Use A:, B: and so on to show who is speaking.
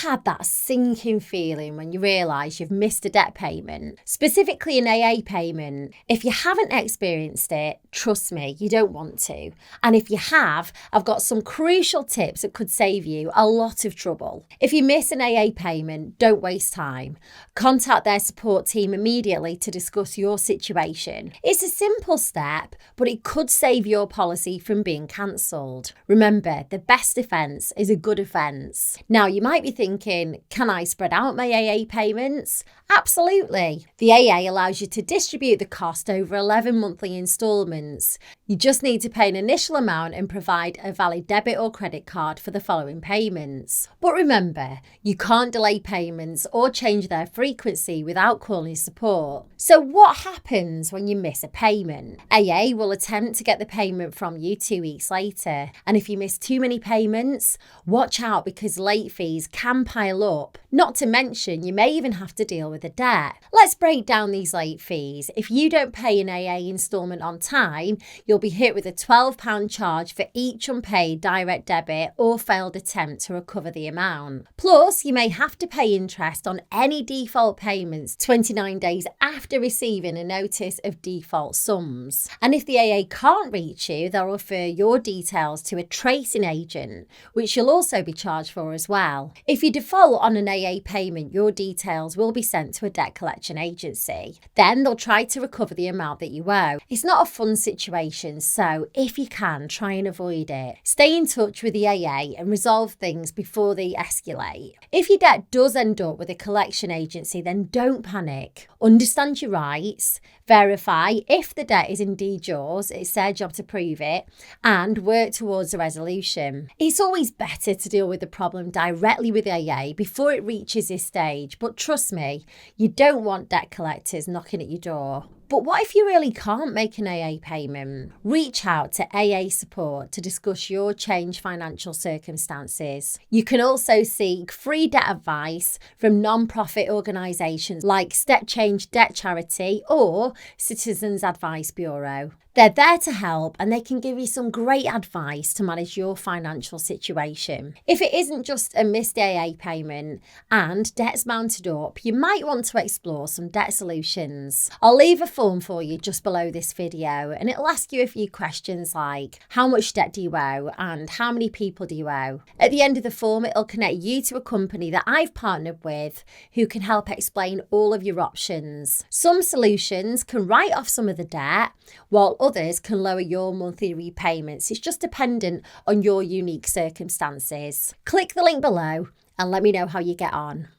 A: had that sinking feeling when you realise you've missed a debt payment, specifically an AA payment? If you haven't experienced it, trust me, you don't want to. And if you have, I've got some crucial tips that could save you a lot of trouble. If you miss an AA payment, don't waste time. Contact their support team immediately to discuss your situation. It's a simple step, but it could save your policy from being cancelled. Remember, the best defence is a good offence. Now, you might be thinking, can I spread out my AA payments? Absolutely. The AA allows you to distribute the cost over 11 monthly instalments. You just need to pay an initial amount and provide a valid debit or credit card for the following payments. But remember, you can't delay payments or change their frequency without calling support. So what happens when you miss a payment? AA will attempt to get the payment from you 2 weeks later. And if you miss too many payments, watch out because late fees can pile up. Not to mention, you may even have to deal with a debt. Let's break down these late fees. If you don't pay an AA instalment on time, you'll be hit with a £12 charge for each unpaid direct debit or failed attempt to recover the amount. Plus, you may have to pay interest on any default payments 29 days after receiving a notice of default sums. And if the AA can't reach you, they'll refer your details to a tracing agent, which you'll also be charged for as well. If you default on an AA payment, your details will be sent to a debt collection agency. Then they'll try to recover the amount that you owe. It's not a fun situation, so if you can, try and avoid it. Stay in touch with the AA and resolve things before they escalate. If your debt does end up with a collection agency, then don't panic. Understand your rights, verify if the debt is indeed yours, it's their job to prove it, and work towards a resolution. It's always better to deal with the problem directly with AA before it reaches this stage, but trust me, you don't want debt collectors knocking at your door. But what if you really can't make an AA payment? Reach out to AA support to discuss your changed financial circumstances. You can also seek free debt advice from non-profit organisations like Step Change Debt Charity or Citizens Advice Bureau. They're there to help and they can give you some great advice to manage your financial situation. If it isn't just a missed AA payment and debt's mounted up, you might want to explore some debt solutions. I'll leave a form for you just below this video and it'll ask you a few questions like how much debt do you owe and how many people do you owe. At the end of the form, it'll connect you to a company that I've partnered with who can help explain all of your options. Some solutions can write off some of the debt, while others can lower your monthly repayments. It's just dependent on your unique circumstances. Click the link below and let me know how you get on.